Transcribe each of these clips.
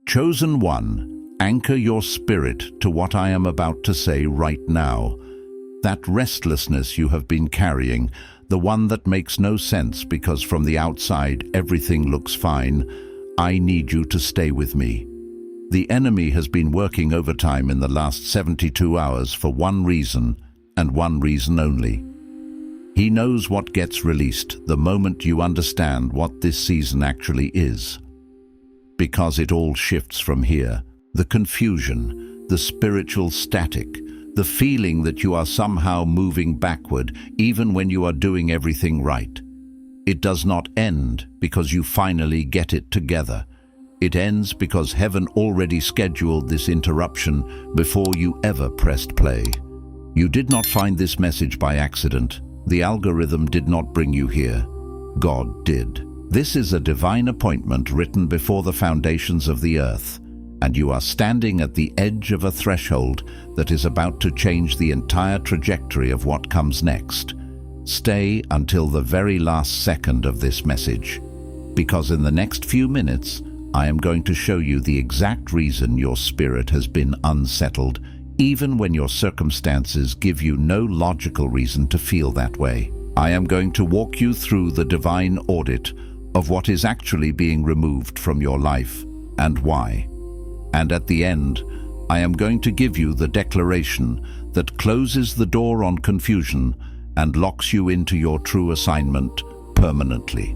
Chosen one, anchor your spirit to what I am about to say right now. That restlessness you have been carrying, the one that makes no sense because from the outside everything looks fine, I need you to stay with me. The enemy has been working overtime in the last 72 hours for one reason, and one reason only. He knows what gets released the moment you understand what this season actually is. Because it all shifts from here. The confusion, the spiritual static, the feeling that you are somehow moving backward even when you are doing everything right. It does not end because you finally get it together. It ends because heaven already scheduled this interruption before you ever pressed play. You did not find this message by accident. The algorithm did not bring you here. God did. This is a divine appointment written before the foundations of the earth, and you are standing at the edge of a threshold that is about to change the entire trajectory of what comes next. Stay until the very last second of this message, because in the next few minutes, I am going to show you the exact reason your spirit has been unsettled, even when your circumstances give you no logical reason to feel that way. I am going to walk you through the divine audit of what is actually being removed from your life and why. And at the end, I am going to give you the declaration that closes the door on confusion and locks you into your true assignment permanently.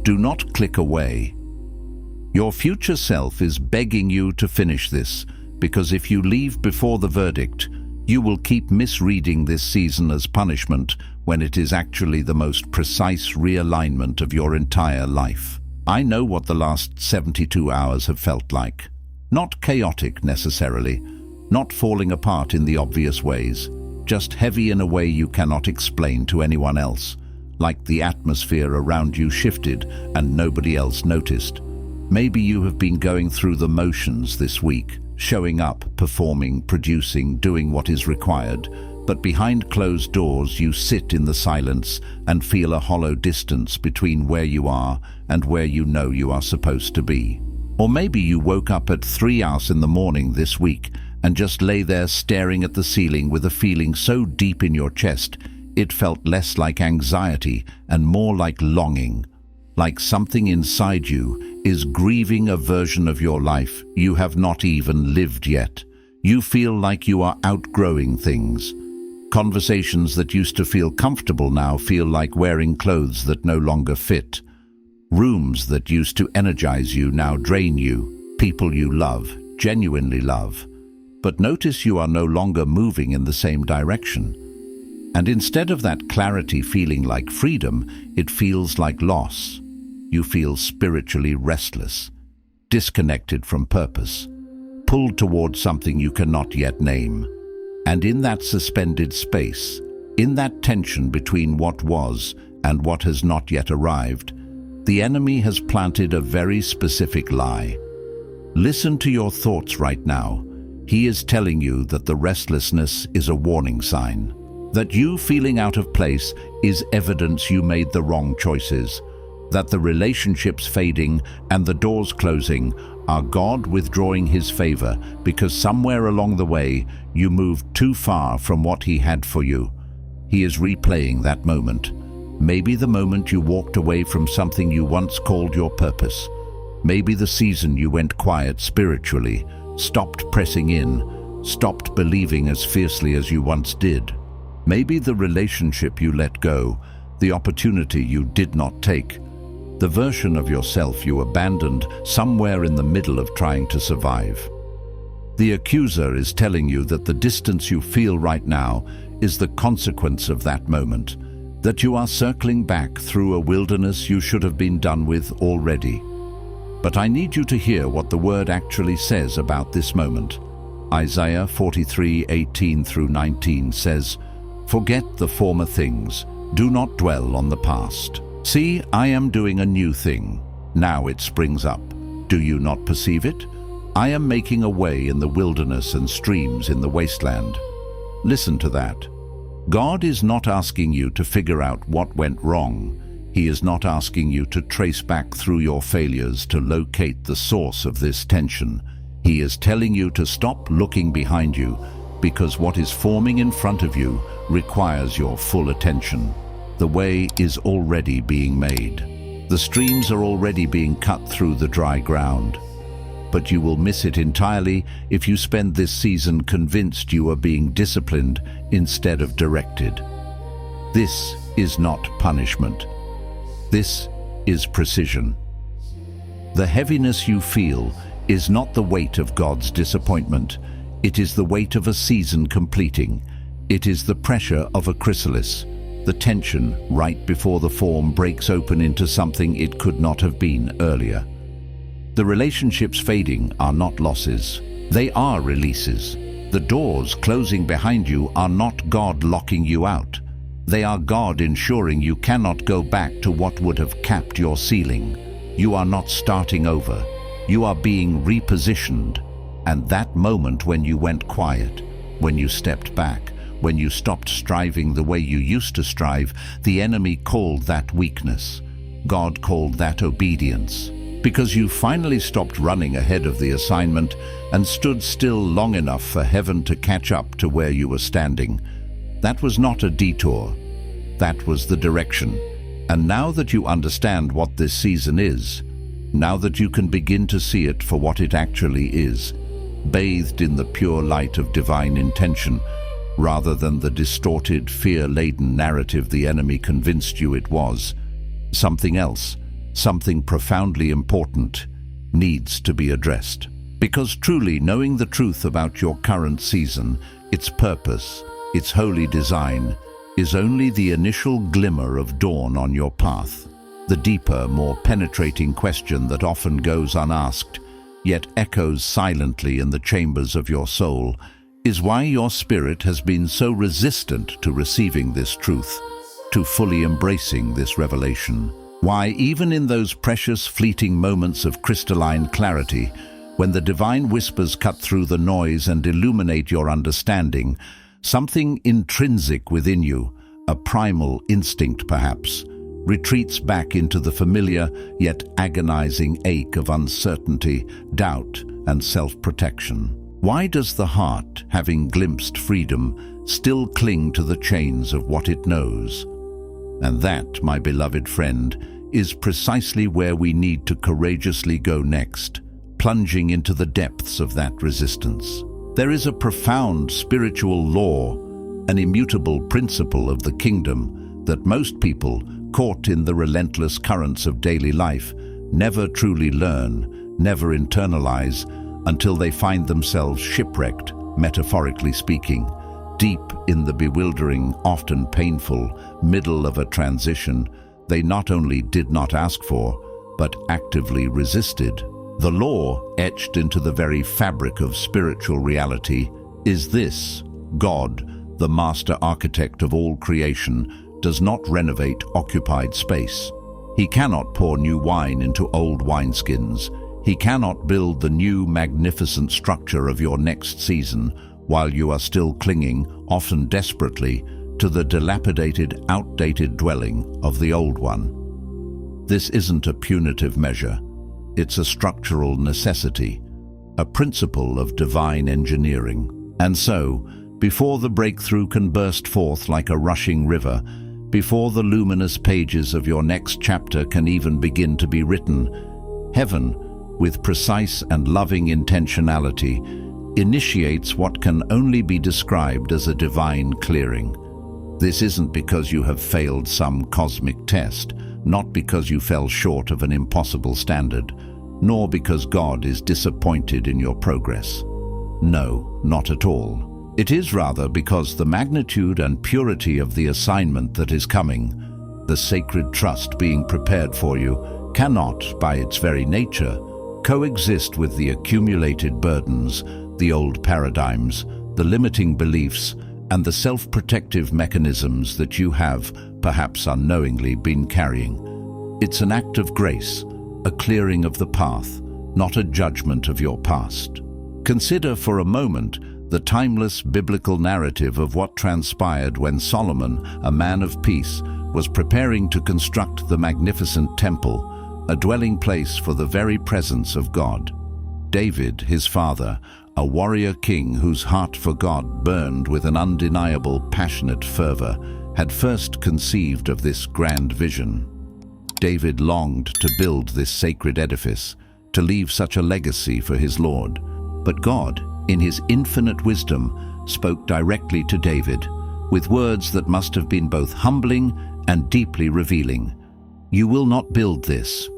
Do not click away. Your future self is begging you to finish this, because if you leave before the verdict, you will keep misreading this season as punishment when it is actually the most precise realignment of your entire life. I know what the last 72 hours have felt like. Not chaotic necessarily, not falling apart in the obvious ways, just heavy in a way you cannot explain to anyone else, like the atmosphere around you shifted and nobody else noticed. Maybe you have been going through the motions this week, showing up, performing, producing, doing what is required, but behind closed doors you sit in the silence and feel a hollow distance between where you are and where you know you are supposed to be. Or maybe you woke up at 3 hours in the morning this week and just lay there staring at the ceiling with a feeling so deep in your chest it felt less like anxiety and more like longing, like something inside you is grieving a version of your life you have not even lived yet. You feel like you are outgrowing things. Conversations that used to feel comfortable now feel like wearing clothes that no longer fit. Rooms that used to energize you now drain you. People you love, genuinely love. But notice you are no longer moving in the same direction. And instead of that clarity feeling like freedom, it feels like loss. You feel spiritually restless, disconnected from purpose, pulled towards something you cannot yet name. And in that suspended space, in that tension between what was and what has not yet arrived, the enemy has planted a very specific lie. Listen to your thoughts right now. He is telling you that the restlessness is a warning sign, that you feeling out of place is evidence you made the wrong choices, that the relationships fading and the doors closing are God withdrawing his favor because somewhere along the way you moved too far from what he had for you. He is replaying that moment. Maybe the moment you walked away from something you once called your purpose. Maybe the season you went quiet spiritually, stopped pressing in, stopped believing as fiercely as you once did. Maybe the relationship you let go, the opportunity you did not take, the version of yourself you abandoned somewhere in the middle of trying to survive. The accuser is telling you that the distance you feel right now is the consequence of that moment, that you are circling back through a wilderness you should have been done with already. But I need you to hear what the word actually says about this moment. Isaiah 43:18-19 says, "Forget the former things, do not dwell on the past. See, I am doing a new thing. Now it springs up. Do you not perceive it? I am making a way in the wilderness and streams in the wasteland." Listen to that. God is not asking you to figure out what went wrong. He is not asking you to trace back through your failures to locate the source of this tension. He is telling you to stop looking behind you, because what is forming in front of you requires your full attention. The way is already being made. The streams are already being cut through the dry ground. But you will miss it entirely if you spend this season convinced you are being disciplined instead of directed. This is not punishment. This is precision. The heaviness you feel is not the weight of God's disappointment. It is the weight of a season completing. It is the pressure of a chrysalis, the tension right before the form breaks open into something it could not have been earlier. The relationships fading are not losses. They are releases. The doors closing behind you are not God locking you out. They are God ensuring you cannot go back to what would have capped your ceiling. You are not starting over. You are being repositioned. And that moment when you went quiet, when you stepped back, when you stopped striving the way you used to strive, the enemy called that weakness. God called that obedience. Because you finally stopped running ahead of the assignment and stood still long enough for heaven to catch up to where you were standing. That was not a detour. That was the direction. And now that you understand what this season is, now that you can begin to see it for what it actually is, bathed in the pure light of divine intention, rather than the distorted, fear-laden narrative the enemy convinced you it was, something else, something profoundly important, needs to be addressed. Because truly knowing the truth about your current season, its purpose, its holy design, is only the initial glimmer of dawn on your path. The deeper, more penetrating question that often goes unasked, yet echoes silently in the chambers of your soul, is why your spirit has been so resistant to receiving this truth, to fully embracing this revelation. Why, even in those precious fleeting moments of crystalline clarity, when the divine whispers cut through the noise and illuminate your understanding, something intrinsic within you, a primal instinct perhaps, retreats back into the familiar yet agonizing ache of uncertainty, doubt, and self-protection. Why does the heart, having glimpsed freedom, still cling to the chains of what it knows? And that, my beloved friend, is precisely where we need to courageously go next, plunging into the depths of that resistance. There is a profound spiritual law, an immutable principle of the kingdom that most people, caught in the relentless currents of daily life, never truly learn, never internalize, until they find themselves shipwrecked, metaphorically speaking, deep in the bewildering, often painful, middle of a transition they not only did not ask for, but actively resisted. The law, etched into the very fabric of spiritual reality, is this: God, the master architect of all creation, does not renovate occupied space. He cannot pour new wine into old wineskins. He cannot build the new magnificent structure of your next season while you are still clinging, often desperately, to the dilapidated, outdated dwelling of the old one. This isn't a punitive measure. It's a structural necessity, a principle of divine engineering. And so, before the breakthrough can burst forth like a rushing river, before the luminous pages of your next chapter can even begin to be written, heaven, with precise and loving intentionality, initiates what can only be described as a divine clearing. This isn't because you have failed some cosmic test, not because you fell short of an impossible standard, nor because God is disappointed in your progress. No, not at all. It is rather because the magnitude and purity of the assignment that is coming, the sacred trust being prepared for you, cannot, by its very nature, coexist with the accumulated burdens, the old paradigms, the limiting beliefs, and the self-protective mechanisms that you have, perhaps unknowingly, been carrying. It's an act of grace, a clearing of the path, not a judgment of your past. Consider for a moment the timeless biblical narrative of what transpired when Solomon, a man of peace, was preparing to construct the magnificent temple, a dwelling place for the very presence of God. David, his father, a warrior king whose heart for God burned with an undeniable, passionate fervor, had first conceived of this grand vision. David longed to build this sacred edifice, to leave such a legacy for his Lord. But God, in his infinite wisdom, spoke directly to David, with words that must have been both humbling and deeply revealing. "You will not build this."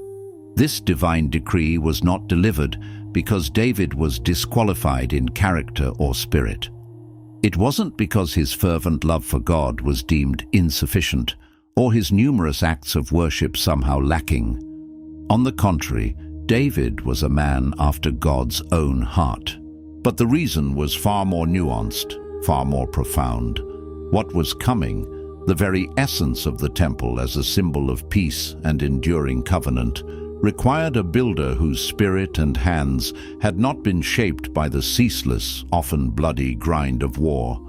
This divine decree was not delivered because David was disqualified in character or spirit. It wasn't because his fervent love for God was deemed insufficient, or his numerous acts of worship somehow lacking. On the contrary, David was a man after God's own heart. But the reason was far more nuanced, far more profound. What was coming, the very essence of the temple as a symbol of peace and enduring covenant, required a builder whose spirit and hands had not been shaped by the ceaseless, often bloody grind of war.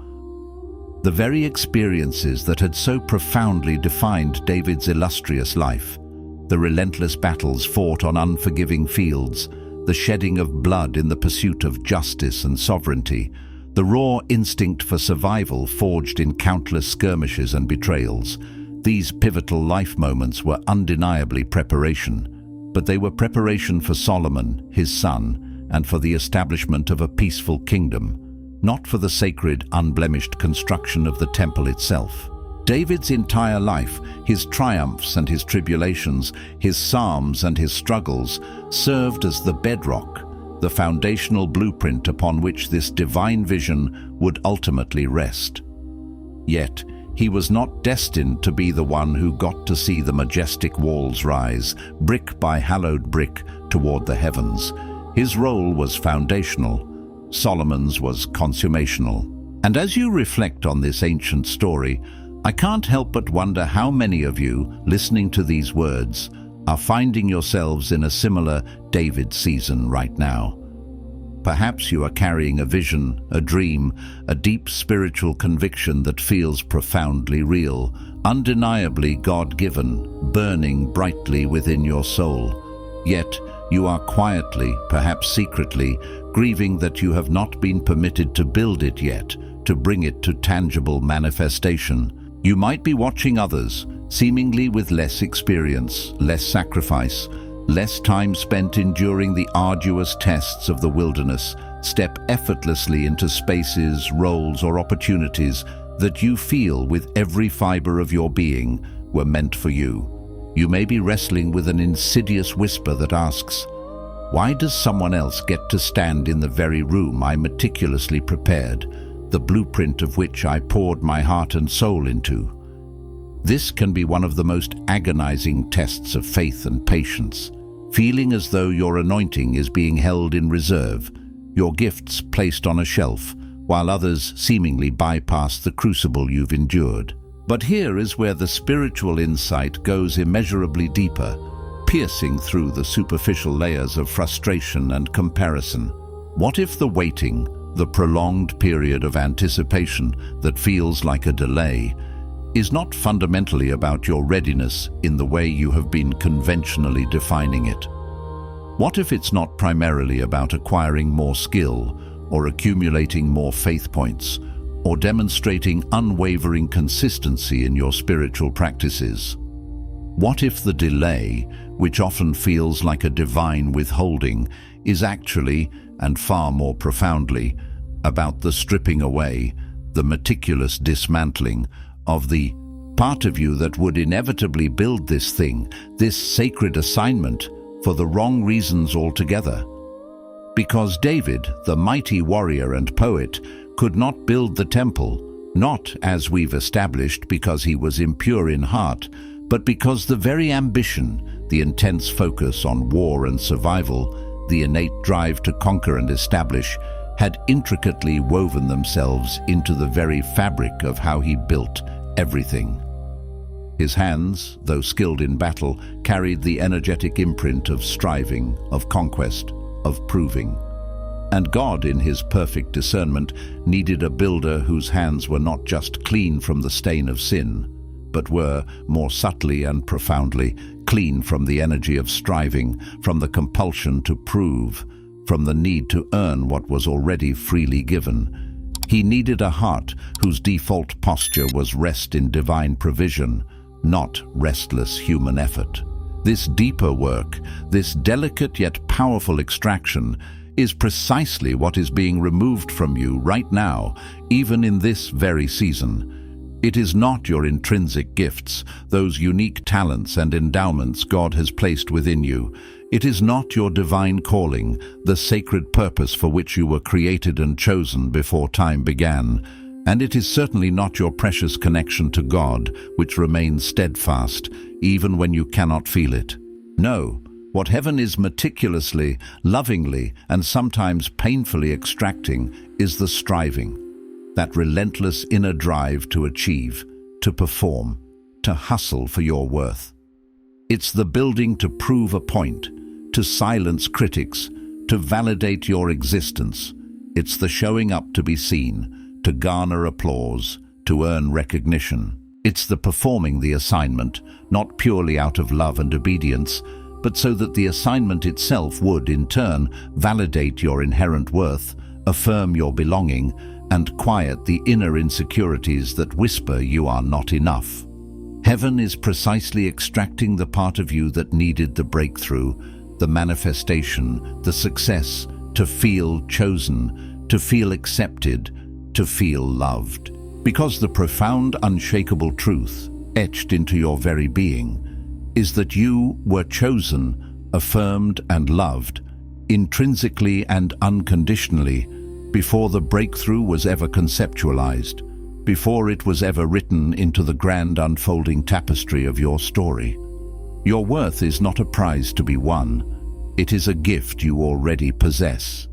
The very experiences that had so profoundly defined David's illustrious life, the relentless battles fought on unforgiving fields, the shedding of blood in the pursuit of justice and sovereignty, the raw instinct for survival forged in countless skirmishes and betrayals. These pivotal life moments were undeniably preparation, but they were preparation for Solomon, his son, and for the establishment of a peaceful kingdom, not for the sacred, unblemished construction of the temple itself. David's entire life, his triumphs and his tribulations, his psalms and his struggles, served as the bedrock, the foundational blueprint upon which this divine vision would ultimately rest. Yet, he was not destined to be the one who got to see the majestic walls rise, brick by hallowed brick, toward the heavens. His role was foundational. Solomon's was consummational. And as you reflect on this ancient story, I can't help but wonder how many of you, listening to these words, are finding yourselves in a similar David season right now. Perhaps you are carrying a vision, a dream, a deep spiritual conviction that feels profoundly real, undeniably God-given, burning brightly within your soul. Yet, you are quietly, perhaps secretly, grieving that you have not been permitted to build it yet, to bring it to tangible manifestation. You might be watching others, seemingly with less experience, less sacrifice, less time spent enduring the arduous tests of the wilderness, step effortlessly into spaces, roles, or opportunities that you feel with every fiber of your being were meant for you. You may be wrestling with an insidious whisper that asks, "Why does someone else get to stand in the very room I meticulously prepared, the blueprint of which I poured my heart and soul into?" This can be one of the most agonizing tests of faith and patience, feeling as though your anointing is being held in reserve, your gifts placed on a shelf, while others seemingly bypass the crucible you've endured. But here is where the spiritual insight goes immeasurably deeper, piercing through the superficial layers of frustration and comparison. What if the waiting, the prolonged period of anticipation that feels like a delay, is not fundamentally about your readiness in the way you have been conventionally defining it? What if it's not primarily about acquiring more skill, or accumulating more faith points, or demonstrating unwavering consistency in your spiritual practices? What if the delay, which often feels like a divine withholding, is actually, and far more profoundly, about the stripping away, the meticulous dismantling of the part of you that would inevitably build this thing, this sacred assignment, for the wrong reasons altogether? Because David, the mighty warrior and poet, could not build the temple, not, as we've established, because he was impure in heart, but because the very ambition, the intense focus on war and survival, the innate drive to conquer and establish, had intricately woven themselves into the very fabric of how he built everything. His hands, though skilled in battle, carried the energetic imprint of striving, of conquest, of proving. And God, in his perfect discernment, needed a builder whose hands were not just clean from the stain of sin, but were, more subtly and profoundly, clean from the energy of striving, from the compulsion to prove, from the need to earn what was already freely given. He needed a heart whose default posture was rest in divine provision, not restless human effort. This deeper work, this delicate yet powerful extraction, is precisely what is being removed from you right now, even in this very season. It is not your intrinsic gifts, those unique talents and endowments God has placed within you. It is not your divine calling, the sacred purpose for which you were created and chosen before time began. And it is certainly not your precious connection to God, which remains steadfast, even when you cannot feel it. No, what heaven is meticulously, lovingly, and sometimes painfully extracting is the striving, that relentless inner drive to achieve, to perform, to hustle for your worth. It's the building to prove a point, to silence critics, to validate your existence. It's the showing up to be seen, to garner applause, to earn recognition. It's the performing the assignment, not purely out of love and obedience, but so that the assignment itself would, in turn, validate your inherent worth, affirm your belonging, and quiet the inner insecurities that whisper you are not enough. Heaven is precisely extracting the part of you that needed the breakthrough, the manifestation, the success, to feel chosen, to feel accepted, to feel loved. Because the profound, unshakable truth, etched into your very being, is that you were chosen, affirmed and loved, intrinsically and unconditionally, before the breakthrough was ever conceptualized, before it was ever written into the grand unfolding tapestry of your story. Your worth is not a prize to be won, it is a gift you already possess.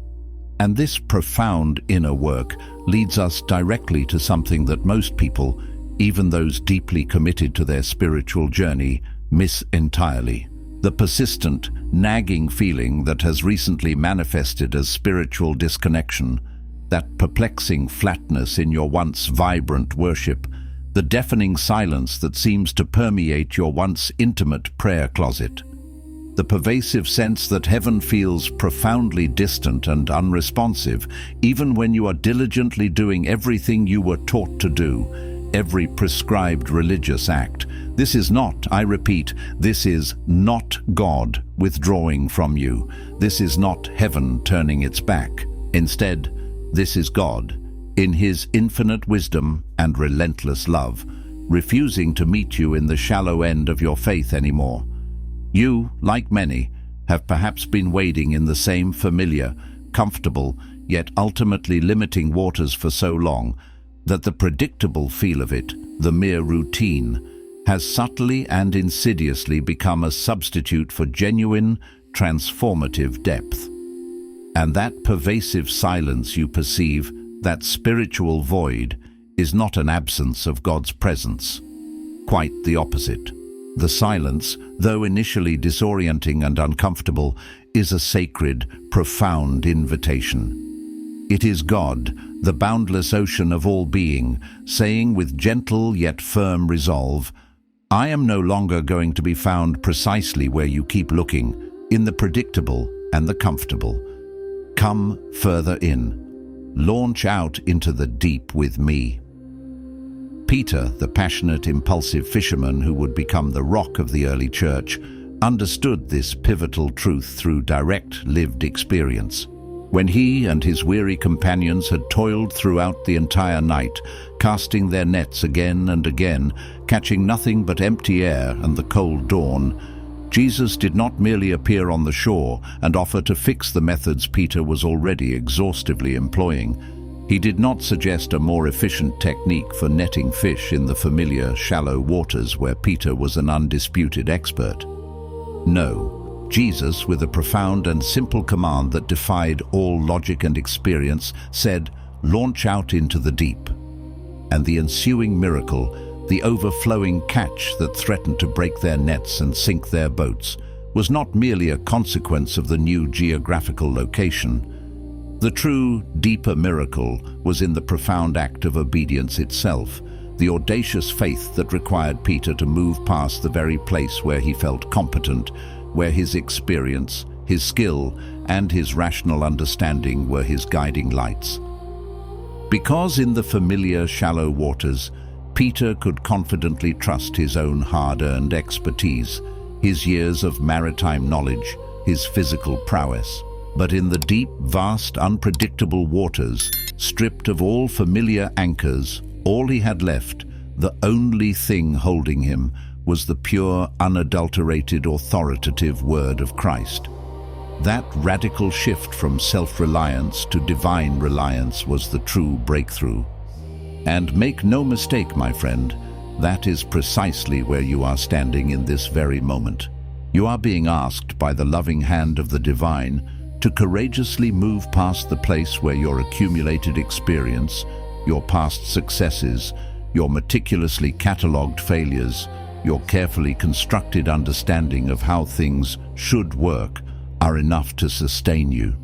And this profound inner work leads us directly to something that most people, even those deeply committed to their spiritual journey, miss entirely. The persistent, nagging feeling that has recently manifested as spiritual disconnection, that perplexing flatness in your once vibrant worship, the deafening silence that seems to permeate your once intimate prayer closet, the pervasive sense that heaven feels profoundly distant and unresponsive, even when you are diligently doing everything you were taught to do, every prescribed religious act. This is not, I repeat, this is not God withdrawing from you. This is not heaven turning its back. Instead, this is God, in His infinite wisdom and relentless love, refusing to meet you in the shallow end of your faith anymore. You, like many, have perhaps been wading in the same familiar, comfortable, yet ultimately limiting waters for so long that the predictable feel of it, the mere routine, has subtly and insidiously become a substitute for genuine, transformative depth. And that pervasive silence you perceive, that spiritual void, is not an absence of God's presence. Quite the opposite. The silence, though initially disorienting and uncomfortable, is a sacred, profound invitation. It is God, the boundless ocean of all being, saying with gentle yet firm resolve, I am no longer going to be found precisely where you keep looking, in the predictable and the comfortable. Come further in. Launch out into the deep with me. Peter, the passionate, impulsive fisherman who would become the rock of the early church, understood this pivotal truth through direct, lived experience. When he and his weary companions had toiled throughout the entire night, casting their nets again and again, catching nothing but empty air and the cold dawn, Jesus did not merely appear on the shore and offer to fix the methods Peter was already exhaustively employing. He did not suggest a more efficient technique for netting fish in the familiar, shallow waters where Peter was an undisputed expert. No. Jesus, with a profound and simple command that defied all logic and experience, said, launch out into the deep. And the ensuing miracle, the overflowing catch that threatened to break their nets and sink their boats, was not merely a consequence of the new geographical location. The true, deeper miracle was in the profound act of obedience itself, the audacious faith that required Peter to move past the very place where he felt competent, where his experience, his skill, and his rational understanding were his guiding lights. Because in the familiar shallow waters, Peter could confidently trust his own hard-earned expertise, his years of maritime knowledge, his physical prowess. But in the deep, vast, unpredictable waters, stripped of all familiar anchors, all he had left, the only thing holding him, was the pure, unadulterated, authoritative word of Christ. That radical shift from self-reliance to divine reliance was the true breakthrough. And make no mistake, my friend, that is precisely where you are standing in this very moment. You are being asked by the loving hand of the divine to courageously move past the place where your accumulated experience, your past successes, your meticulously catalogued failures, your carefully constructed understanding of how things should work are enough to sustain you.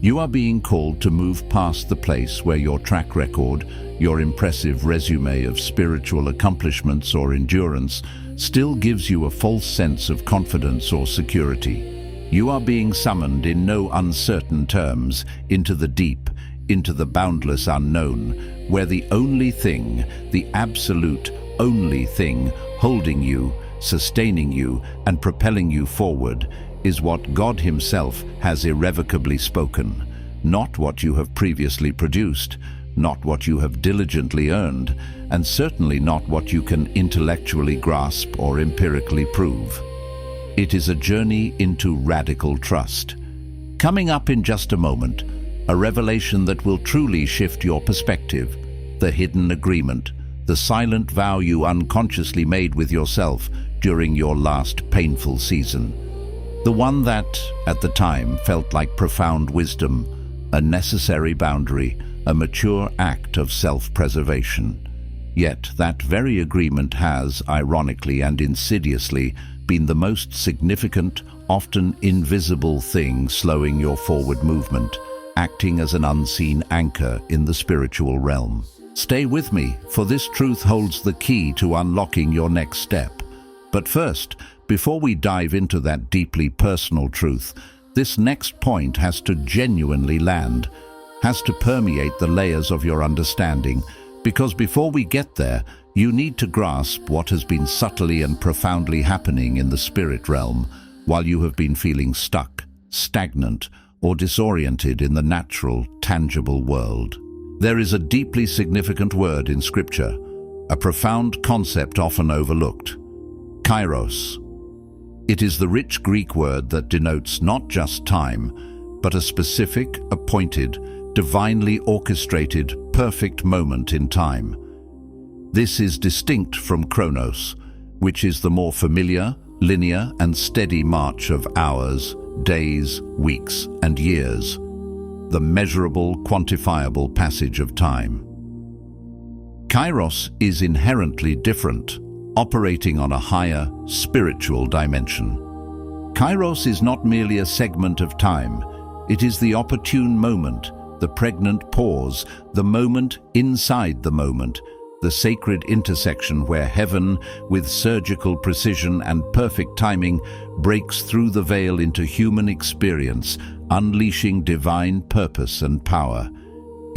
You are being called to move past the place where your track record, your impressive resume of spiritual accomplishments or endurance still gives you a false sense of confidence or security. You are being summoned in no uncertain terms into the deep, into the boundless unknown, where the only thing, the absolute only thing holding you, sustaining you, and propelling you forward is what God Himself has irrevocably spoken, not what you have previously produced, not what you have diligently earned, and certainly not what you can intellectually grasp or empirically prove. It is a journey into radical trust. Coming up in just a moment, a revelation that will truly shift your perspective, the hidden agreement, the silent vow you unconsciously made with yourself during your last painful season. The one that, at the time, felt like profound wisdom, a necessary boundary, a mature act of self-preservation. Yet that very agreement has, ironically and insidiously, been the most significant, often invisible thing slowing your forward movement, acting as an unseen anchor in the spiritual realm. Stay with me, for this truth holds the key to unlocking your next step. But first, before we dive into that deeply personal truth, this next point has to genuinely land, has to permeate the layers of your understanding, because before we get there, you need to grasp what has been subtly and profoundly happening in the spirit realm while you have been feeling stuck, stagnant, or disoriented in the natural, tangible world. There is a deeply significant word in Scripture, a profound concept often overlooked: kairos. It is the rich Greek word that denotes not just time, but a specific, appointed, divinely orchestrated, perfect moment in time. This is distinct from chronos, which is the more familiar, linear, and steady march of hours, days, weeks, and years, the measurable, quantifiable passage of time. Kairos is inherently different, operating on a higher, spiritual dimension. Kairos is not merely a segment of time, it is the opportune moment, the pregnant pause, the moment inside the moment, the sacred intersection where heaven, with surgical precision and perfect timing, breaks through the veil into human experience, unleashing divine purpose and power.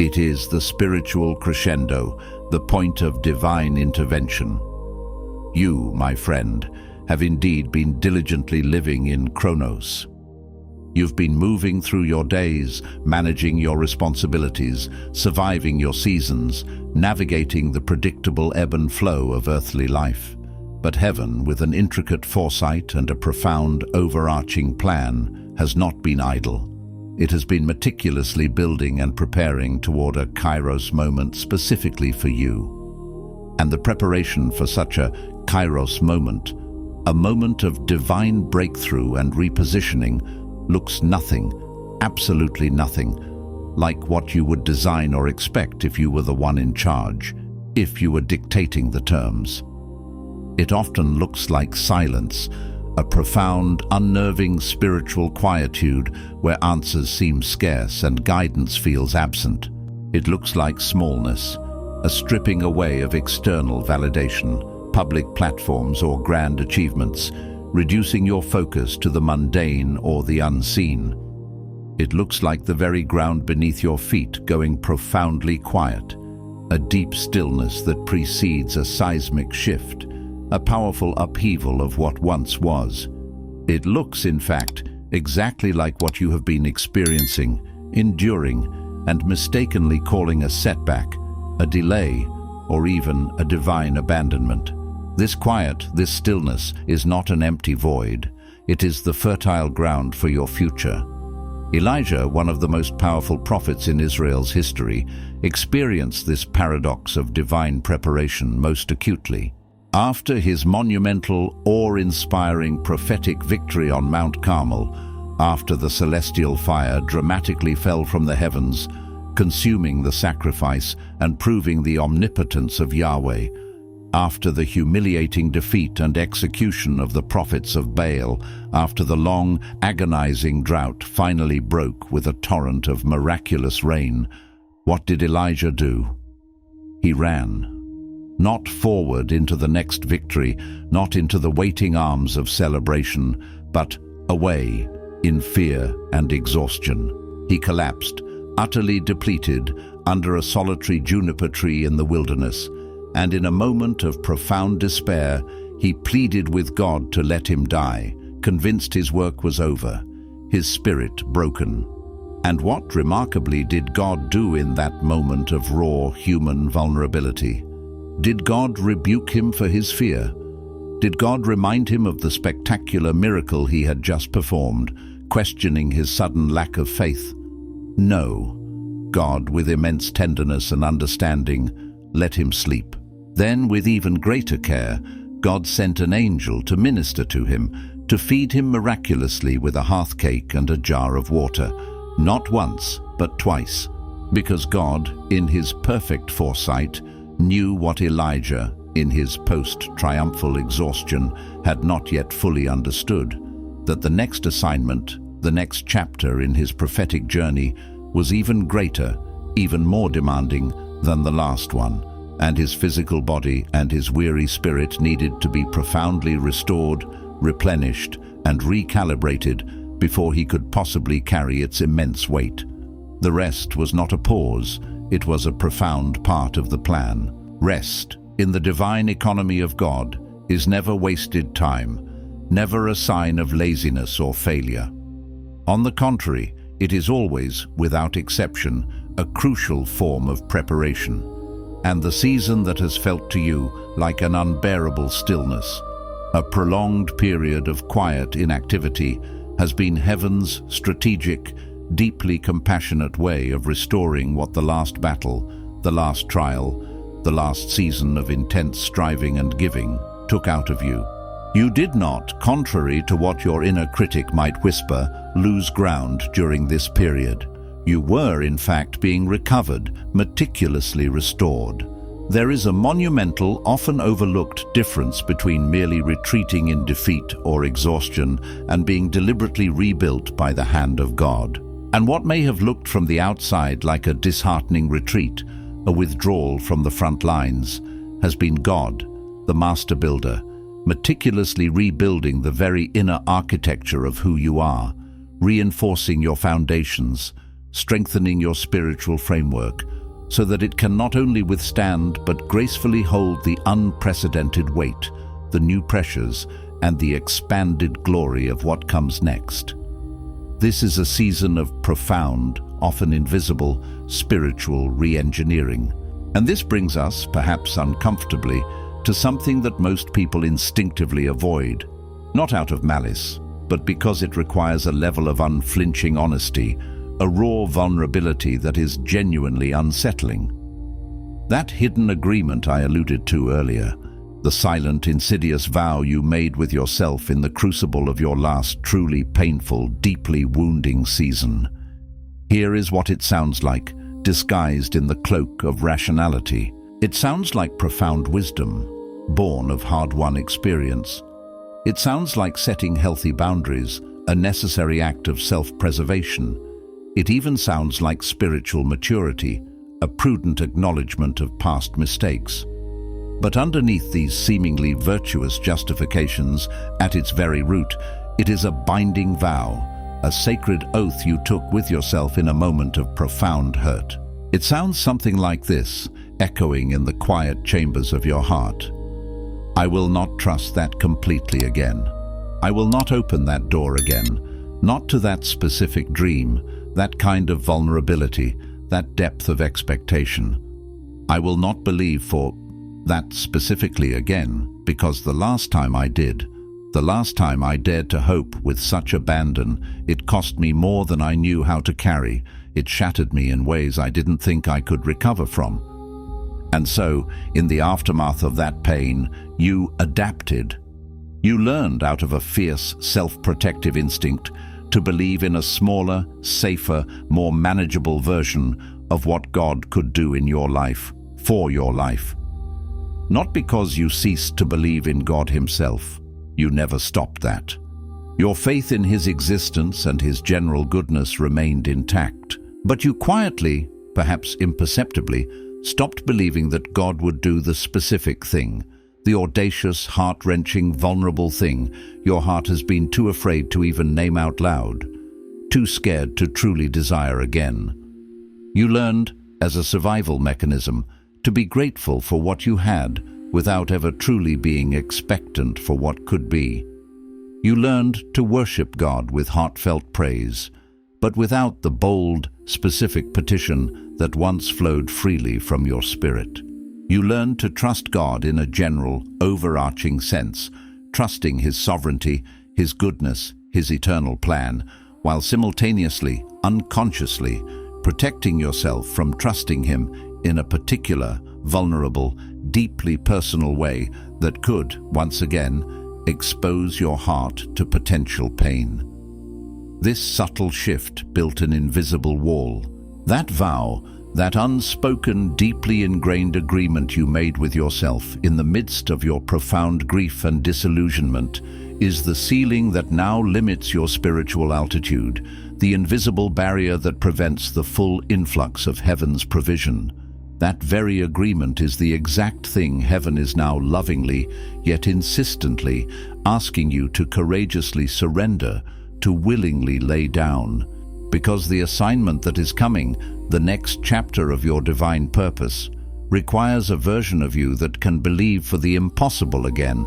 It is the spiritual crescendo, the point of divine intervention. You, my friend, have indeed been diligently living in chronos. You've been moving through your days, managing your responsibilities, surviving your seasons, navigating the predictable ebb and flow of earthly life. But heaven, with an intricate foresight and a profound, overarching plan, has not been idle. It has been meticulously building and preparing toward a kairos moment specifically for you. And the preparation for such a kairos moment, a moment of divine breakthrough and repositioning, looks nothing, absolutely nothing, like what you would design or expect if you were the one in charge, if you were dictating the terms. It often looks like silence, a profound, unnerving spiritual quietude where answers seem scarce and guidance feels absent. It looks like smallness, a stripping away of external validation, public platforms or grand achievements, reducing your focus to the mundane or the unseen. It looks like the very ground beneath your feet going profoundly quiet, a deep stillness that precedes a seismic shift, a powerful upheaval of what once was. It looks, in fact, exactly like what you have been experiencing, enduring, and mistakenly calling a setback, a delay, or even a divine abandonment. This quiet, this stillness, is not an empty void. It is the fertile ground for your future. Elijah, one of the most powerful prophets in Israel's history, experienced this paradox of divine preparation most acutely. After his monumental, awe-inspiring prophetic victory on Mount Carmel, after the celestial fire dramatically fell from the heavens, consuming the sacrifice and proving the omnipotence of Yahweh, after the humiliating defeat and execution of the prophets of Baal, after the long, agonizing drought finally broke with a torrent of miraculous rain, what did Elijah do? He ran. Not forward into the next victory, not into the waiting arms of celebration, but away in fear and exhaustion. He collapsed, utterly depleted, under a solitary juniper tree in the wilderness, and in a moment of profound despair, he pleaded with God to let him die, convinced his work was over, his spirit broken. And what, remarkably, did God do in that moment of raw human vulnerability? Did God rebuke him for his fear? Did God remind him of the spectacular miracle he had just performed, questioning his sudden lack of faith? No. God, with immense tenderness and understanding, let him sleep. Then, with even greater care, God sent an angel to minister to him, to feed him miraculously with a hearth cake and a jar of water, not once, but twice, because God, in his perfect foresight, knew what Elijah, in his post-triumphal exhaustion, had not yet fully understood, that the next assignment, the next chapter in his prophetic journey, was even greater, even more demanding than the last one, and his physical body and his weary spirit needed to be profoundly restored, replenished, and recalibrated before he could possibly carry its immense weight. The rest was not a pause, it was a profound part of the plan. Rest, in the divine economy of God, is never wasted time, never a sign of laziness or failure. On the contrary, it is always, without exception, a crucial form of preparation. And the season that has felt to you like an unbearable stillness, a prolonged period of quiet inactivity, has been heaven's strategic, deeply compassionate way of restoring what the last battle, the last trial, the last season of intense striving and giving took out of you. You did not, contrary to what your inner critic might whisper, lose ground during this period. You were, in fact, being recovered, meticulously restored. There is a monumental, often overlooked difference between merely retreating in defeat or exhaustion and being deliberately rebuilt by the hand of God. And what may have looked from the outside like a disheartening retreat, a withdrawal from the front lines, has been God, the master builder, meticulously rebuilding the very inner architecture of who you are, reinforcing your foundations, strengthening your spiritual framework, so that it can not only withstand but gracefully hold the unprecedented weight, the new pressures, and the expanded glory of what comes next. This is a season of profound, often invisible, spiritual re-engineering. And this brings us, perhaps uncomfortably, to something that most people instinctively avoid, not out of malice, but because it requires a level of unflinching honesty, a raw vulnerability that is genuinely unsettling. That hidden agreement I alluded to earlier, the silent, insidious vow you made with yourself in the crucible of your last truly painful, deeply wounding season. Here is what it sounds like, disguised in the cloak of rationality. It sounds like profound wisdom, born of hard-won experience. It sounds like setting healthy boundaries, a necessary act of self-preservation. It even sounds like spiritual maturity, a prudent acknowledgement of past mistakes. But underneath these seemingly virtuous justifications, at its very root, it is a binding vow, a sacred oath you took with yourself in a moment of profound hurt. It sounds something like this, echoing in the quiet chambers of your heart. I will not trust that completely again. I will not open that door again, not to that specific dream, that kind of vulnerability, that depth of expectation. I will not believe for that specifically again, because the last time I did, the last time I dared to hope with such abandon, it cost me more than I knew how to carry. It shattered me in ways I didn't think I could recover from. And so, in the aftermath of that pain, you adapted. You learned out of a fierce, self-protective instinct to believe in a smaller, safer, more manageable version of what God could do in your life, for your life. Not because you ceased to believe in God Himself. You never stopped that. Your faith in His existence and His general goodness remained intact. But you quietly, perhaps imperceptibly, stopped believing that God would do the specific thing, the audacious, heart-wrenching, vulnerable thing your heart has been too afraid to even name out loud, too scared to truly desire again. You learned, as a survival mechanism, to be grateful for what you had without ever truly being expectant for what could be. You learned to worship God with heartfelt praise, but without the bold, specific petition that once flowed freely from your spirit. You learned to trust God in a general, overarching sense, trusting His sovereignty, His goodness, His eternal plan, while simultaneously, unconsciously, protecting yourself from trusting Him in a particular, vulnerable, deeply personal way that could, once again, expose your heart to potential pain. This subtle shift built an invisible wall. That vow, that unspoken, deeply ingrained agreement you made with yourself in the midst of your profound grief and disillusionment, is the ceiling that now limits your spiritual altitude, the invisible barrier that prevents the full influx of heaven's provision. That very agreement is the exact thing heaven is now lovingly, yet insistently, asking you to courageously surrender, to willingly lay down. Because the assignment that is coming, the next chapter of your divine purpose, requires a version of you that can believe for the impossible again,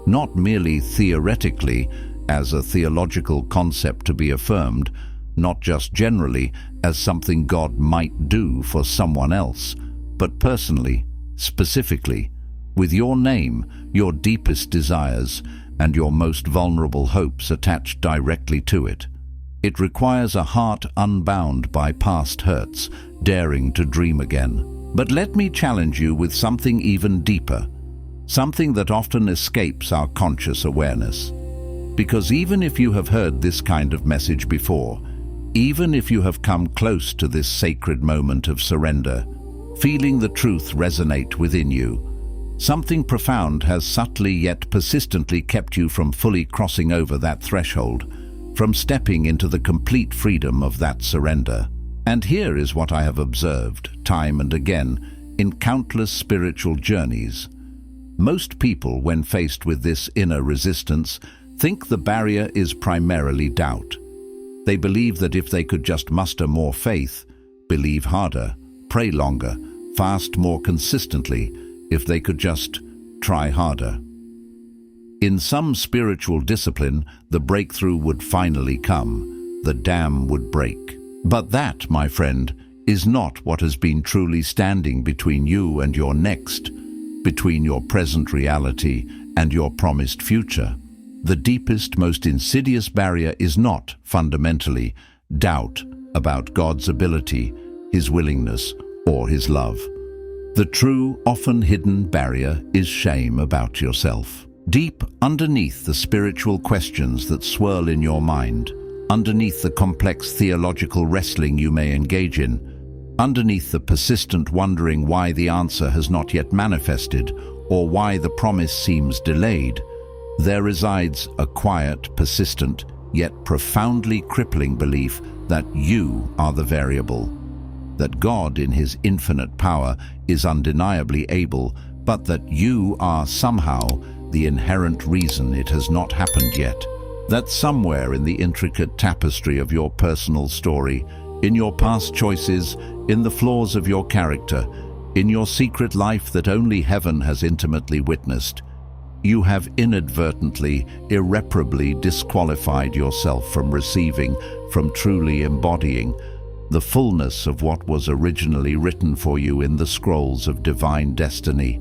not merely theoretically, as a theological concept to be affirmed, not just generally, as something God might do for someone else, but personally, specifically, with your name, your deepest desires, and your most vulnerable hopes attached directly to it. It requires a heart unbound by past hurts, daring to dream again. But let me challenge you with something even deeper, something that often escapes our conscious awareness. Because even if you have heard this kind of message before, even if you have come close to this sacred moment of surrender, feeling the truth resonate within you, something profound has subtly yet persistently kept you from fully crossing over that threshold, from stepping into the complete freedom of that surrender. And here is what I have observed, time and again, in countless spiritual journeys. Most people, when faced with this inner resistance, think the barrier is primarily doubt. They believe that if they could just muster more faith, believe harder, pray longer, fast more consistently, if they could just try harder. In some spiritual discipline, the breakthrough would finally come, the dam would break. But that, my friend, is not what has been truly standing between you and your next, between your present reality and your promised future. The deepest, most insidious barrier is not, fundamentally, doubt about God's ability, His willingness, or His love. The true, often hidden barrier is shame about yourself. Deep underneath the spiritual questions that swirl in your mind, underneath the complex theological wrestling you may engage in, underneath the persistent wondering why the answer has not yet manifested or why the promise seems delayed, there resides a quiet, persistent, yet profoundly crippling belief that you are the variable. that God in his infinite power is undeniably able, but that you are somehow the inherent reason it has not happened yet. That somewhere in the intricate tapestry of your personal story, in your past choices, in the flaws of your character, in your secret life that only heaven has intimately witnessed, you have inadvertently, irreparably disqualified yourself from receiving, from truly embodying, the fullness of what was originally written for you in the scrolls of divine destiny.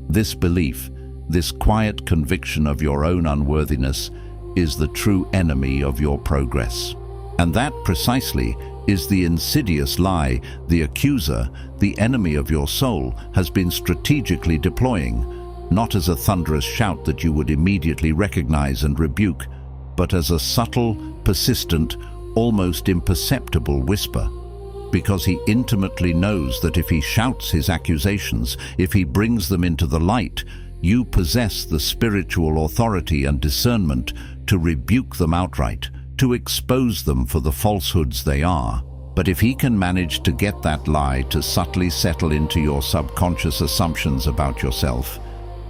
This belief, this quiet conviction of your own unworthiness, is the true enemy of your progress. And that precisely is the insidious lie the accuser, the enemy of your soul, has been strategically deploying, not as a thunderous shout that you would immediately recognize and rebuke, but as a subtle, persistent, almost imperceptible whisper. Because he intimately knows that if he shouts his accusations, if he brings them into the light, you possess the spiritual authority and discernment to rebuke them outright, to expose them for the falsehoods they are. But if he can manage to get that lie to subtly settle into your subconscious assumptions about yourself,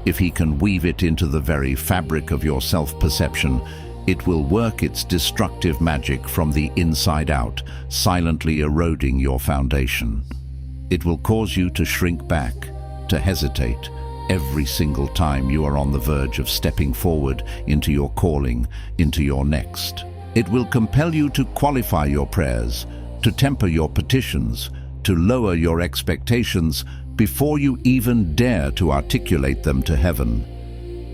if he can weave it into the very fabric of your self-perception, it will work its destructive magic from the inside out, silently eroding your foundation. It will cause you to shrink back, to hesitate, every single time you are on the verge of stepping forward into your calling, into your next. It will compel you to qualify your prayers, to temper your petitions, to lower your expectations before you even dare to articulate them to heaven.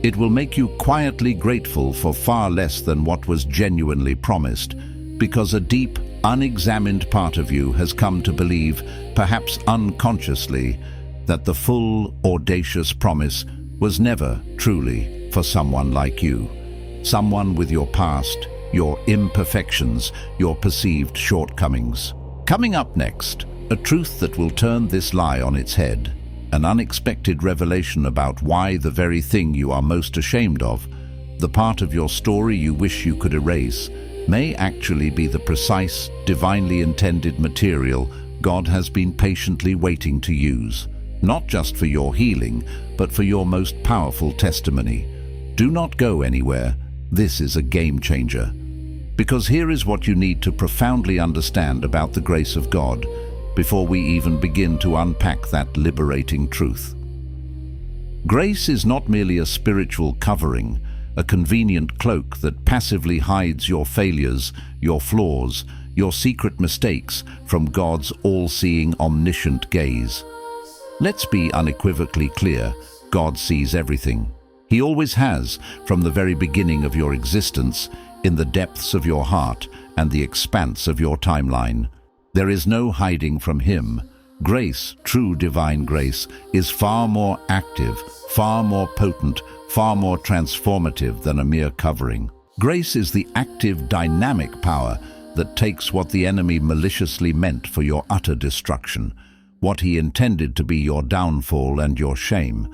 It will make you quietly grateful for far less than what was genuinely promised, because a deep, unexamined part of you has come to believe, perhaps unconsciously, that the full, audacious promise was never truly for someone like you, someone with your past, your imperfections, your perceived shortcomings. Coming up next, a truth that will turn this lie on its head, an unexpected revelation about why the very thing you are most ashamed of, the part of your story you wish you could erase, may actually be the precise, divinely intended material God has been patiently waiting to use, not just for your healing, but for your most powerful testimony. Do not go anywhere. This is a game changer. Because here is what you need to profoundly understand about the grace of God before we even begin to unpack that liberating truth. Grace is not merely a spiritual covering, a convenient cloak that passively hides your failures, your flaws, your secret mistakes from God's all-seeing, omniscient gaze. Let's be unequivocally clear, God sees everything. He always has, from the very beginning of your existence, in the depths of your heart and the expanse of your timeline. There is no hiding from him. Grace, true divine grace, is far more active, far more potent, far more transformative than a mere covering. Grace is the active, dynamic power that takes what the enemy maliciously meant for your utter destruction, what he intended to be your downfall and your shame,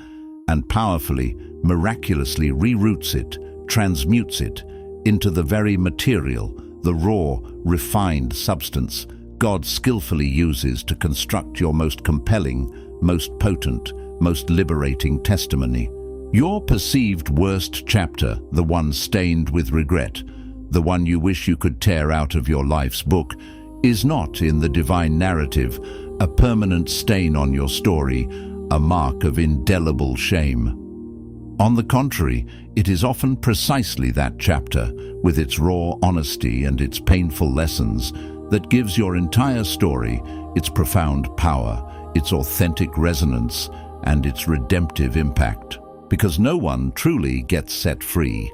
and powerfully, miraculously reroutes it, transmutes it into the very material, the raw, refined substance God skillfully uses to construct your most compelling, most potent, most liberating testimony. Your perceived worst chapter, the one stained with regret, the one you wish you could tear out of your life's book, is not, in the divine narrative, a permanent stain on your story, a mark of indelible shame. On the contrary, it is often precisely that chapter, with its raw honesty and its painful lessons, that gives your entire story its profound power, its authentic resonance, and its redemptive impact. Because no one truly gets set free.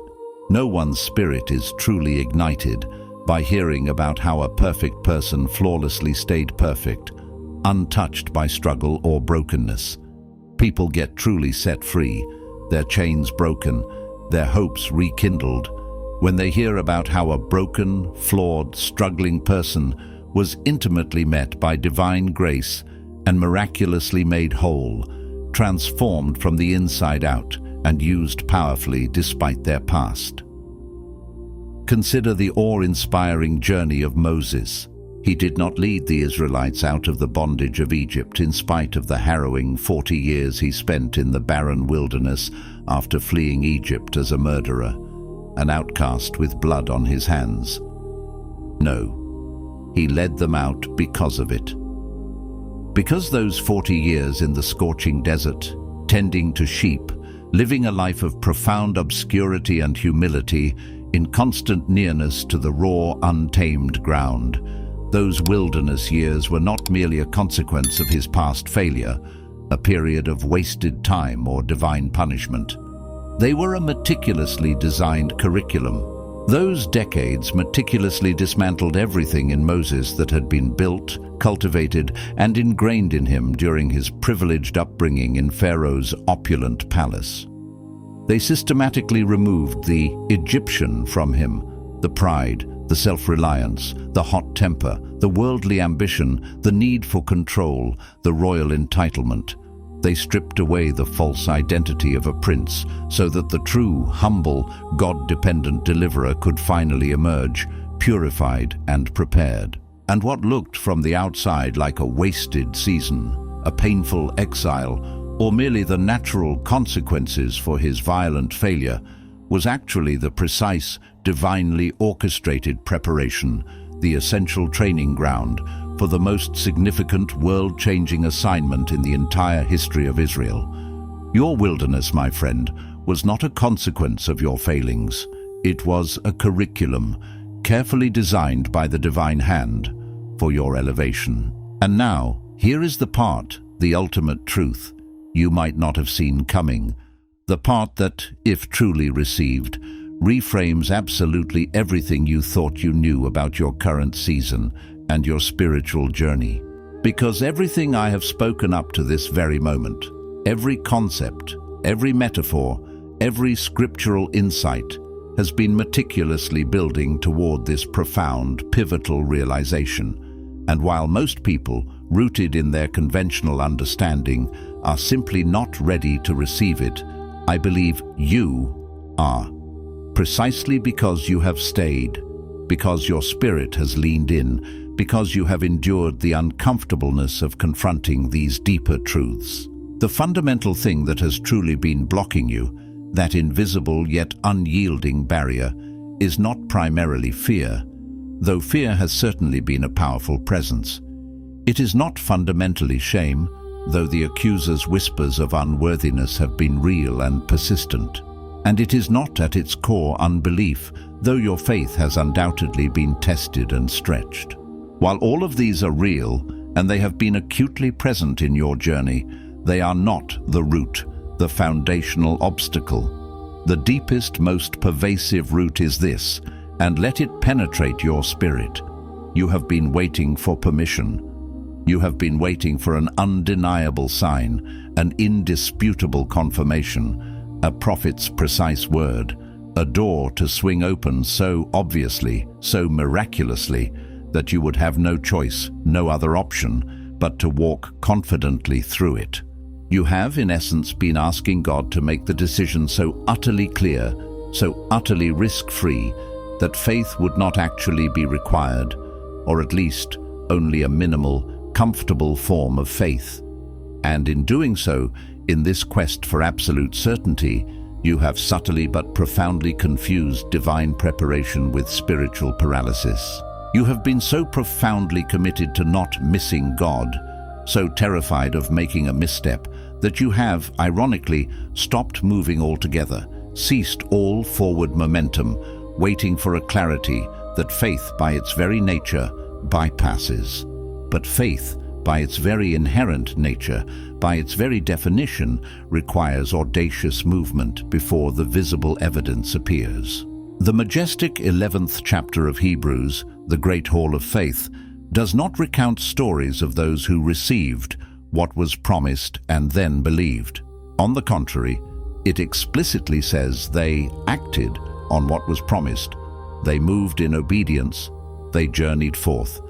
No one's spirit is truly ignited by hearing about how a perfect person flawlessly stayed perfect, untouched by struggle or brokenness. People get truly set free, their chains broken, their hopes rekindled, when they hear about how a broken, flawed, struggling person was intimately met by divine grace and miraculously made whole, transformed from the inside out and used powerfully despite their past. Consider the awe-inspiring journey of Moses. He did not lead the Israelites out of the bondage of Egypt in spite of the harrowing 40 years he spent in the barren wilderness after fleeing Egypt as a murderer, an outcast with blood on his hands. No, he led them out because of it. Because those 40 years in the scorching desert, tending to sheep, living a life of profound obscurity and humility, in constant nearness to the raw, untamed ground, those wilderness years were not merely a consequence of his past failure, a period of wasted time or divine punishment. They were a meticulously designed curriculum. Those decades meticulously dismantled everything in Moses that had been built, cultivated, and ingrained in him during his privileged upbringing in Pharaoh's opulent palace. They systematically removed the Egyptian from him, the pride, the self-reliance, the hot temper, the worldly ambition, the need for control, the royal entitlement. They stripped away the false identity of a prince so that the true, humble, God-dependent deliverer could finally emerge, purified and prepared. And what looked from the outside like a wasted season, a painful exile, or merely the natural consequences for his violent failure, was actually the precise, divinely orchestrated preparation, the essential training ground for the most significant world-changing assignment in the entire history of Israel. Your wilderness, my friend, was not a consequence of your failings. It was a curriculum, carefully designed by the divine hand, for your elevation. And now, here is the part, the ultimate truth, you might not have seen coming, the part that, if truly received, reframes absolutely everything you thought you knew about your current season and your spiritual journey. Because everything I have spoken up to this very moment, every concept, every metaphor, every scriptural insight, has been meticulously building toward this profound, pivotal realization. And while most people, rooted in their conventional understanding, are simply not ready to receive it, I believe you are. Precisely because you have stayed, because your spirit has leaned in, because you have endured the uncomfortableness of confronting these deeper truths. The fundamental thing that has truly been blocking you, that invisible yet unyielding barrier, is not primarily fear, though fear has certainly been a powerful presence. It is not fundamentally shame, though the accuser's whispers of unworthiness have been real and persistent. And it is not at its core unbelief, though your faith has undoubtedly been tested and stretched. While all of these are real, and they have been acutely present in your journey, they are not the root, the foundational obstacle. The deepest, most pervasive root is this, and let it penetrate your spirit. You have been waiting for permission. You have been waiting for an undeniable sign, an indisputable confirmation, a prophet's precise word, a door to swing open so obviously, so miraculously, that you would have no choice, no other option, but to walk confidently through it. You have, in essence, been asking God to make the decision so utterly clear, so utterly risk-free, that faith would not actually be required, or at least only a minimal, comfortable form of faith. And in doing so, in this quest for absolute certainty, you have subtly but profoundly confused divine preparation with spiritual paralysis. You have been so profoundly committed to not missing God, so terrified of making a misstep, that you have, ironically, stopped moving altogether, ceased all forward momentum, waiting for a clarity that faith, by its very nature, bypasses. But faith, by its very inherent nature, by its very definition, requires audacious movement before the visible evidence appears. The majestic 11th chapter of Hebrews, the Great Hall of Faith, does not recount stories of those who received what was promised and then believed. On the contrary, it explicitly says they acted on what was promised. They moved in obedience, they journeyed forth,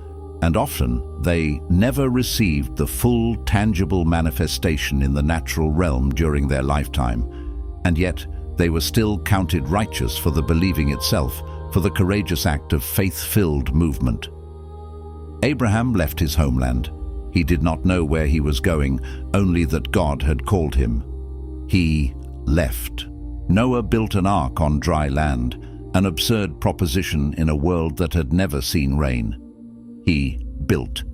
and often they never received the full, tangible manifestation in the natural realm during their lifetime, and yet they were still counted righteous for the believing itself, for the courageous act of faith-filled movement. Abraham left his homeland. He did not know where he was going, only that God had called him. He left. Noah built an ark on dry land, an absurd proposition in a world that had never seen rain. He built.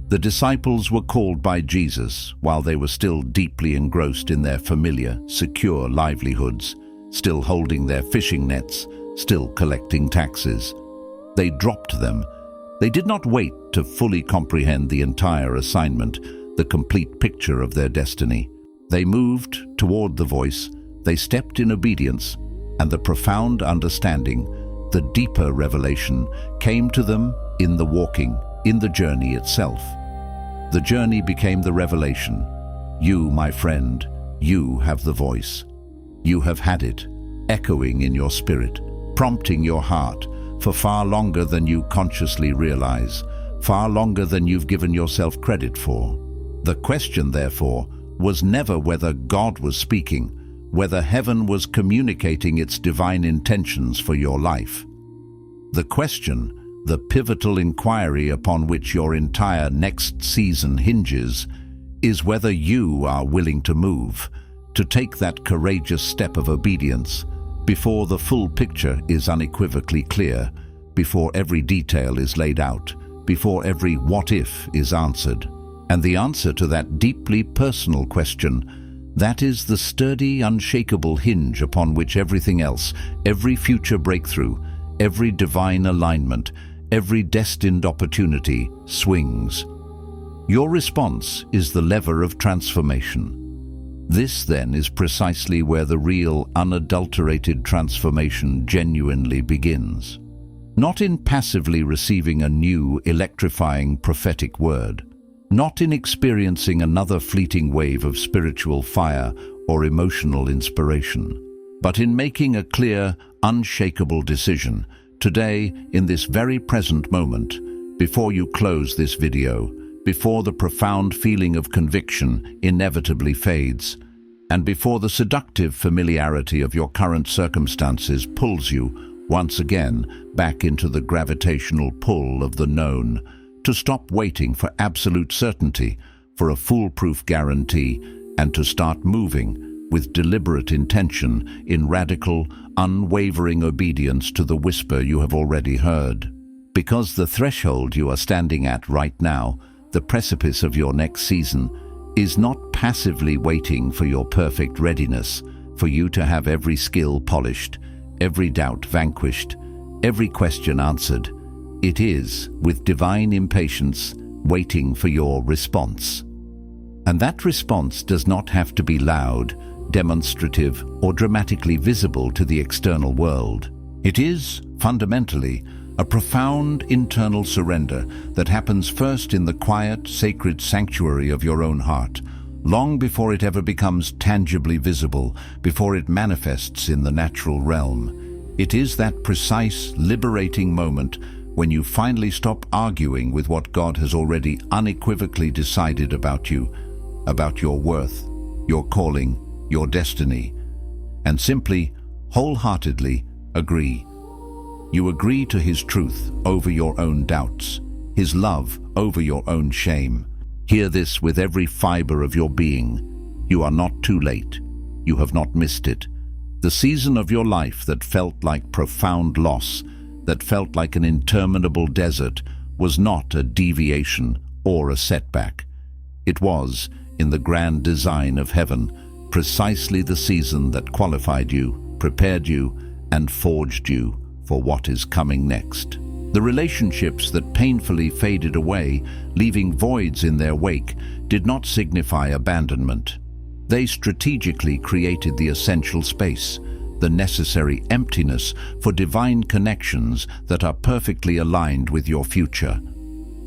The disciples were called by Jesus while they were still deeply engrossed in their familiar, secure livelihoods, still holding their fishing nets, still collecting taxes. They dropped them. They did not wait to fully comprehend the entire assignment, the complete picture of their destiny. They moved toward the voice, they stepped in obedience, and the profound understanding, the deeper revelation, came to them in the walking, in the journey itself. The journey became the revelation. You, my friend, you have the voice. You have had it, echoing in your spirit, prompting your heart, for far longer than you consciously realize, far longer than you've given yourself credit for. The question, therefore, was never whether God was speaking, whether heaven was communicating its divine intentions for your life. The question, the pivotal inquiry upon which your entire next season hinges, is whether you are willing to move, to take that courageous step of obedience, before the full picture is unequivocally clear, before every detail is laid out, before every what if is answered. And the answer to that deeply personal question, that is the sturdy, unshakable hinge upon which everything else, every future breakthrough, every divine alignment, every destined opportunity swings. Your response is the lever of transformation. This, then, is precisely where the real, unadulterated transformation genuinely begins. Not in passively receiving a new, electrifying prophetic word, not in experiencing another fleeting wave of spiritual fire or emotional inspiration, but in making a clear, unshakable decision, today, in this very present moment, before you close this video, before the profound feeling of conviction inevitably fades, and before the seductive familiarity of your current circumstances pulls you, once again, back into the gravitational pull of the known, to stop waiting for absolute certainty, for a foolproof guarantee, and to start moving with deliberate intention in radical, unwavering obedience to the whisper you have already heard. Because the threshold you are standing at right now, the precipice of your next season, is not passively waiting for your perfect readiness, for you to have every skill polished, every doubt vanquished, every question answered. It is, with divine impatience, waiting for your response. And that response does not have to be loud, demonstrative, or dramatically visible to the external world. It is, fundamentally, a profound internal surrender that happens first in the quiet, sacred sanctuary of your own heart, long before it ever becomes tangibly visible, before it manifests in the natural realm. It is that precise, liberating moment when you finally stop arguing with what God has already unequivocally decided about you, about your worth, your calling, your destiny, and simply, wholeheartedly agree. You agree to His truth over your own doubts, His love over your own shame. Hear this with every fiber of your being. You are not too late. You have not missed it. The season of your life that felt like profound loss, that felt like an interminable desert, was not a deviation or a setback. It was, in the grand design of heaven, precisely the season that qualified you, prepared you, and forged you for what is coming next. The relationships that painfully faded away, leaving voids in their wake, did not signify abandonment. They strategically created the essential space, the necessary emptiness for divine connections that are perfectly aligned with your future.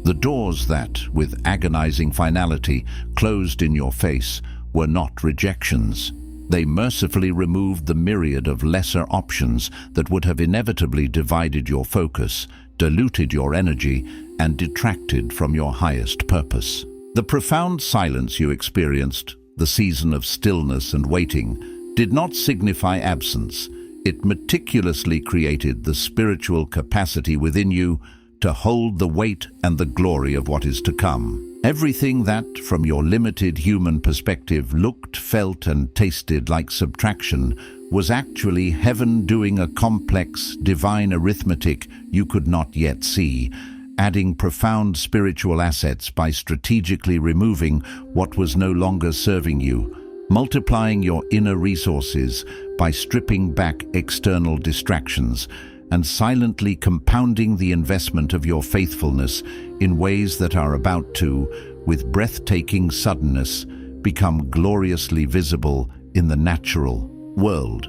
The doors that, with agonizing finality, closed in your face were not rejections. They mercifully removed the myriad of lesser options that would have inevitably divided your focus, diluted your energy, and detracted from your highest purpose. The profound silence you experienced, the season of stillness and waiting, did not signify absence. It meticulously created the spiritual capacity within you to hold the weight and the glory of what is to come. Everything that, from your limited human perspective, looked, felt, and tasted like subtraction was actually heaven doing a complex, divine arithmetic you could not yet see, adding profound spiritual assets by strategically removing what was no longer serving you, multiplying your inner resources by stripping back external distractions, and silently compounding the investment of your faithfulness in ways that are about to, with breathtaking suddenness, become gloriously visible in the natural world.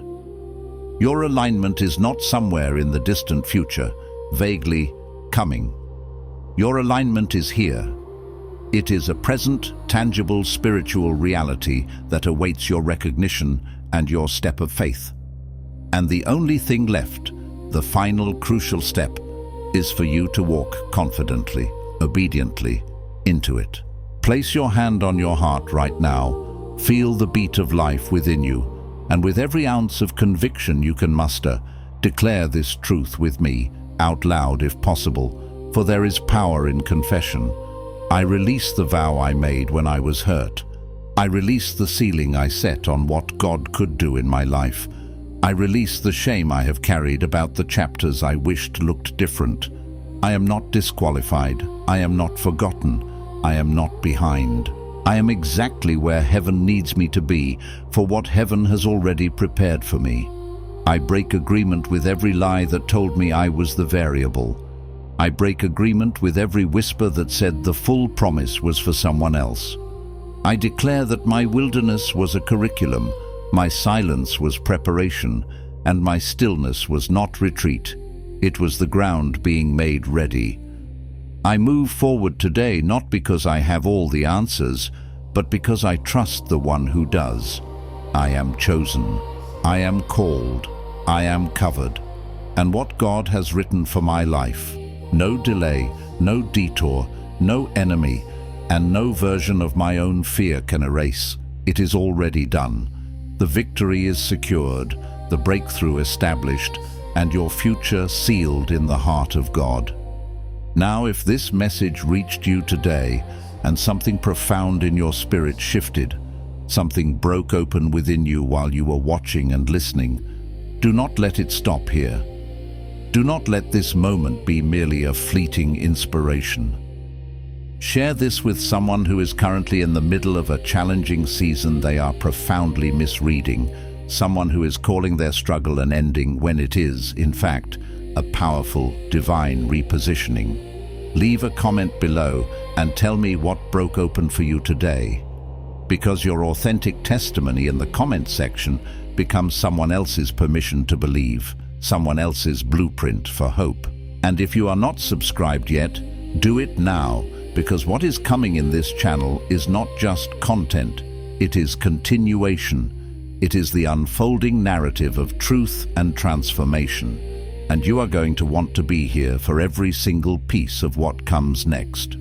Your alignment is not somewhere in the distant future, vaguely coming. Your alignment is here. It is a present, tangible spiritual reality that awaits your recognition and your step of faith. And the only thing left, the final crucial step, is for you to walk confidently, obediently, into it. Place your hand on your heart right now, feel the beat of life within you, and with every ounce of conviction you can muster, declare this truth with me, out loud if possible, for there is power in confession. I release the vow I made when I was hurt. I release the ceiling I set on what God could do in my life. I release the shame I have carried about the chapters I wished looked different. I am not disqualified. I am not forgotten. I am not behind. I am exactly where heaven needs me to be, for what heaven has already prepared for me. I break agreement with every lie that told me I was the variable. I break agreement with every whisper that said the full promise was for someone else. I declare that my wilderness was a curriculum, my silence was preparation, and my stillness was not retreat. It was the ground being made ready. I move forward today not because I have all the answers, but because I trust the one who does. I am chosen. I am called. I am covered. And what God has written for my life, no delay, no detour, no enemy, and no version of my own fear can erase. It is already done. The victory is secured, the breakthrough established, and your future sealed in the heart of God. Now, if this message reached you today and something profound in your spirit shifted, something broke open within you while you were watching and listening, do not let it stop here. Do not let this moment be merely a fleeting inspiration. Share this with someone who is currently in the middle of a challenging season they are profoundly misreading, someone who is calling their struggle an ending when it is, in fact, a powerful, divine repositioning. Leave a comment below and tell me what broke open for you today, because your authentic testimony in the comment section becomes someone else's permission to believe, someone else's blueprint for hope. And if you are not subscribed yet, do it now, because what is coming in this channel is not just content, it is continuation. It is the unfolding narrative of truth and transformation. And you are going to want to be here for every single piece of what comes next.